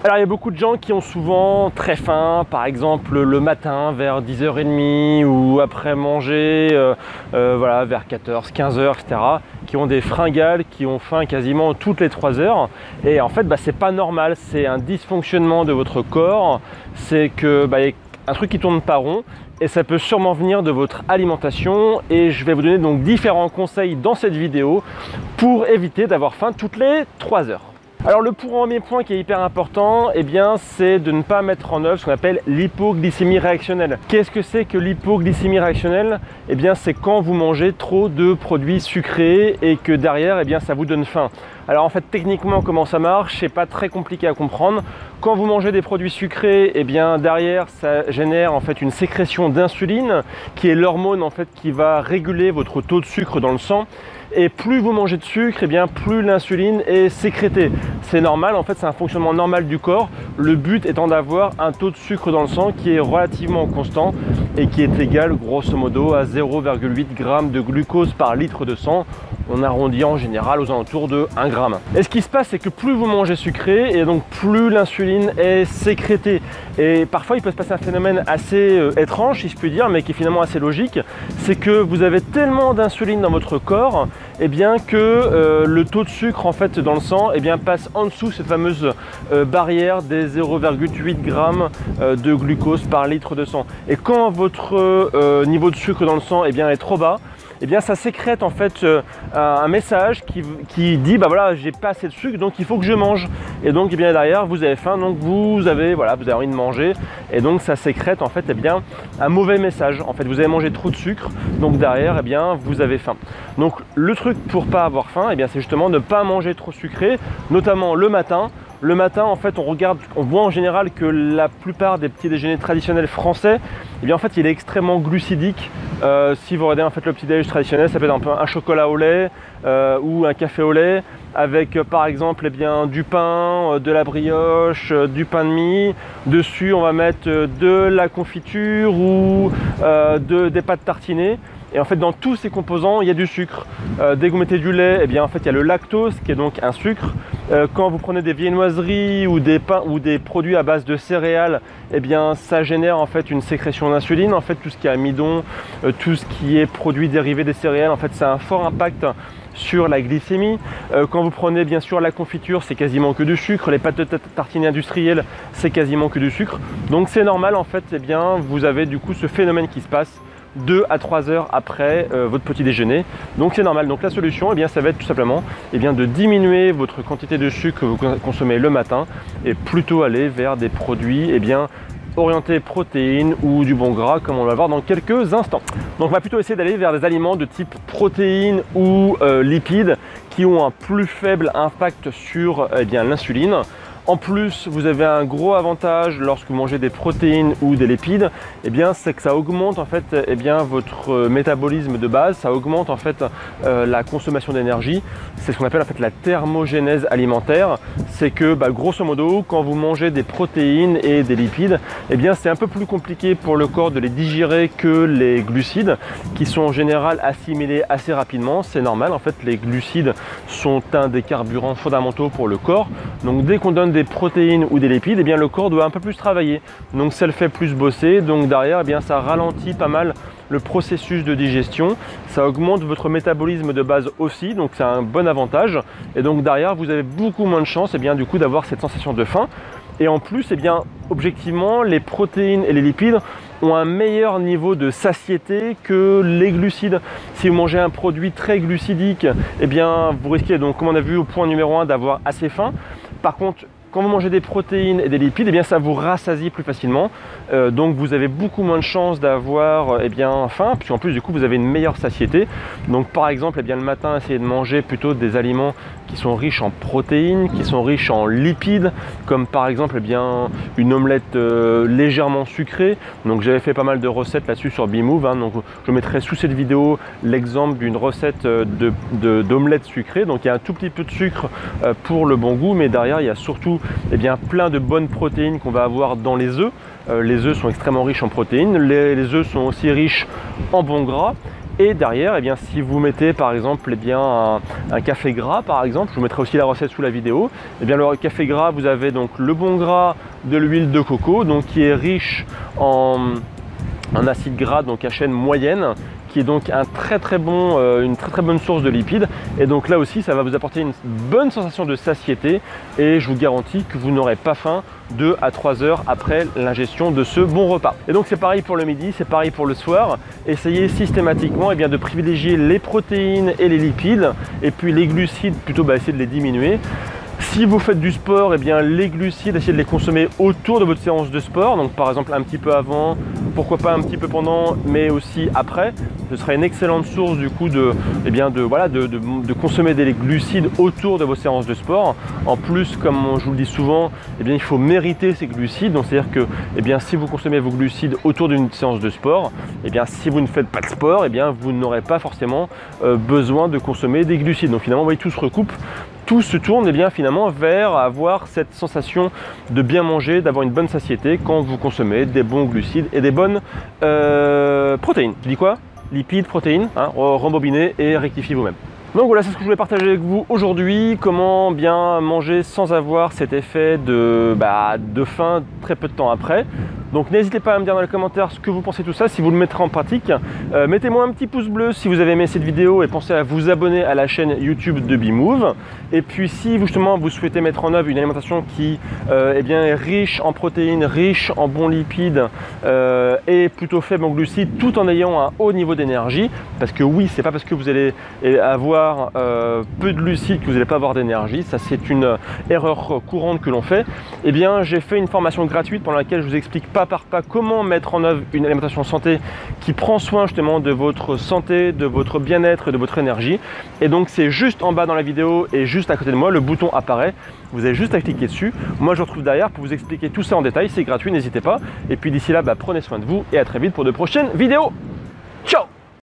Alors il y a beaucoup de gens qui ont souvent très faim, par exemple le matin vers 10h30 ou après manger voilà, vers 14, 15h, etc. qui ont des fringales, qui ont faim quasiment toutes les 3 heures. Et en fait, c'est pas normal, c'est un dysfonctionnement de votre corps, c'est que y a un truc qui tourne pas rond. Et ça peut sûrement venir de votre alimentation et je vais vous donner donc différents conseils dans cette vidéo pour éviter d'avoir faim toutes les 3 heures. Alors le premier point qui est hyper important, c'est de ne pas mettre en œuvre ce qu'on appelle l'hypoglycémie réactionnelle. Qu'est-ce que c'est que l'hypoglycémie réactionnelle? C'est quand vous mangez trop de produits sucrés et que derrière, ça vous donne faim. Alors en fait, techniquement, comment ça marche? C'est pas très compliqué à comprendre. Quand vous mangez des produits sucrés, derrière, ça génère en fait une sécrétion d'insuline, qui est l'hormone en fait qui va réguler votre taux de sucre dans le sang. Et plus vous mangez de sucre, plus l'insuline est sécrétée. C'est normal, en fait, c'est un fonctionnement normal du corps. Le but étant d'avoir un taux de sucre dans le sang qui est relativement constant et qui est égal, grosso modo, à 0,8 g de glucose par litre de sang. On arrondit en général aux alentours de 1 g. Et ce qui se passe, c'est que plus vous mangez sucré, et donc plus l'insuline est sécrétée. Et parfois, il peut se passer un phénomène assez étrange, si je puis dire, mais qui est finalement assez logique. C'est que vous avez tellement d'insuline dans votre corps, que le taux de sucre en fait dans le sang passe en dessous cette fameuse barrière des 0,8 g de glucose par litre de sang. Et quand votre niveau de sucre dans le sang est trop bas, ça sécrète en fait un message qui dit voilà, j'ai pas assez de sucre, donc il faut que je mange. Et donc derrière vous avez faim, donc vous avez envie de manger, et donc ça sécrète en fait un mauvais message. En fait, vous avez mangé trop de sucre, donc derrière vous avez faim. Donc le truc pour pas avoir faim, c'est justement ne pas manger trop sucré, notamment le matin. Le matin, en fait, on voit en général que la plupart des petits déjeuners traditionnels français, en fait, il est extrêmement glucidique. Si vous regardez en fait le petit déjeuner traditionnel, ça peut être un peu un chocolat au lait ou un café au lait avec par exemple du pain, de la brioche, du pain de mie. Dessus, on va mettre de la confiture ou des pâtes tartinées. Et en fait, dans tous ces composants, il y a du sucre. Dès que vous mettez du lait, en fait, il y a le lactose qui est donc un sucre. Quand vous prenez des viennoiseries ou des pains ou des produits à base de céréales, ça génère en fait une sécrétion d'insuline. En fait, tout ce qui est amidon, tout ce qui est produit dérivé des céréales, en fait, ça a un fort impact sur la glycémie. Quand vous prenez bien sûr la confiture, c'est quasiment que du sucre. Les pâtes de tartines industrielles, c'est quasiment que du sucre. Donc c'est normal en fait, vous avez du coup ce phénomène qui se passe 2 à 3 heures après votre petit déjeuner. Donc c'est normal. Donc la solution, ça va être tout simplement de diminuer votre quantité de sucre que vous consommez le matin et plutôt aller vers des produits orientés protéines ou du bon gras, comme on va voir dans quelques instants. Donc on va plutôt essayer d'aller vers des aliments de type protéines ou lipides qui ont un plus faible impact sur l'insuline. En plus, vous avez un gros avantage lorsque vous mangez des protéines ou des lipides, c'est que ça augmente en fait votre métabolisme de base, ça augmente en fait la consommation d'énergie. C'est ce qu'on appelle en fait la thermogénèse alimentaire. C'est que grosso modo, quand vous mangez des protéines et des lipides, c'est un peu plus compliqué pour le corps de les digérer que les glucides, qui sont en général assimilés assez rapidement. C'est normal, en fait, les glucides sont un des carburants fondamentaux pour le corps. Donc dès qu'on donne des protéines ou des lipides, le corps doit un peu plus travailler. Donc ça le fait plus bosser. Donc derrière, ça ralentit pas mal le processus de digestion. Ça augmente votre métabolisme de base aussi. Donc c'est un bon avantage. Et donc derrière, vous avez beaucoup moins de chances du coup d'avoir cette sensation de faim. Et en plus, objectivement, les protéines et les lipides ont un meilleur niveau de satiété que les glucides. Si vous mangez un produit très glucidique, vous risquez, donc comme on a vu au point numéro 1, d'avoir assez faim. Par contre, quand vous mangez des protéines et des lipides, ça vous rassasie plus facilement. Donc vous avez beaucoup moins de chances d'avoir faim, puisqu'en plus du coup vous avez une meilleure satiété. Donc par exemple, le matin, essayez de manger plutôt des aliments qui sont riches en protéines, qui sont riches en lipides, comme par exemple une omelette légèrement sucrée. Donc j'avais fait pas mal de recettes là-dessus sur Bimove, donc je mettrai sous cette vidéo l'exemple d'une recette d'omelette sucrée. Donc il y a un tout petit peu de sucre pour le bon goût, mais derrière il y a surtout plein de bonnes protéines qu'on va avoir dans les œufs. Les œufs sont extrêmement riches en protéines, les œufs sont aussi riches en bons gras. Et derrière, eh bien, si vous mettez par exemple eh bien, un café gras, par exemple, je vous mettrai aussi la recette sous la vidéo. Eh bien, le café gras, vous avez donc le bon gras de l'huile de coco, donc qui est riche en acide gras, donc à chaîne moyenne, qui est donc une très très bonne source de lipides. Et donc là aussi, ça va vous apporter une bonne sensation de satiété et je vous garantis que vous n'aurez pas faim 2 à 3 heures après l'ingestion de ce bon repas. Et donc c'est pareil pour le midi, c'est pareil pour le soir. Essayez systématiquement eh bien, de privilégier les protéines et les lipides, et puis les glucides, plutôt essayer de les diminuer. Si vous faites du sport, eh bien, les glucides, essayez de les consommer autour de votre séance de sport. Donc par exemple un petit peu avant, pourquoi pas un petit peu pendant, mais aussi après. Ce sera une excellente source du coup de consommer des glucides autour de vos séances de sport. En plus, comme je vous le dis souvent, eh bien, il faut mériter ces glucides. Donc c'est-à-dire que eh bien, si vous consommez vos glucides autour d'une séance de sport, eh bien, si vous ne faites pas de sport, eh bien, vous n'aurez pas forcément besoin de consommer des glucides. Donc finalement, vous voyez, tout se recoupe. Tout se tourne bien, finalement vers avoir cette sensation de bien manger, d'avoir une bonne satiété quand vous consommez des bons glucides et des bonnes protéines. Je dis quoi? Lipides, protéines, hein, rembobinez et rectifiez vous-même. Donc voilà, c'est ce que je voulais partager avec vous aujourd'hui, comment bien manger sans avoir cet effet de faim très peu de temps après. Donc n'hésitez pas à me dire dans les commentaires ce que vous pensez de tout ça, si vous le mettrez en pratique. Mettez-moi un petit pouce bleu si vous avez aimé cette vidéo et pensez à vous abonner à la chaîne YouTube de BeMove. Et puis si justement vous souhaitez mettre en œuvre une alimentation qui est riche en protéines, riche en bons lipides et plutôt faible en glucides, tout en ayant un haut niveau d'énergie, parce que oui, c'est pas parce que vous allez avoir peu de glucides que vous n'allez pas avoir d'énergie, ça c'est une erreur courante que l'on fait. Eh bien, j'ai fait une formation gratuite pendant laquelle je vous explique pas par pas comment mettre en œuvre une alimentation santé qui prend soin justement de votre santé, de votre bien-être et de votre énergie. Et donc c'est juste en bas dans la vidéo et juste à côté de moi, le bouton apparaît. Vous avez juste à cliquer dessus. Moi je vous retrouve derrière pour vous expliquer tout ça en détail, c'est gratuit, n'hésitez pas. Et puis d'ici là, prenez soin de vous et à très vite pour de prochaines vidéos. Ciao!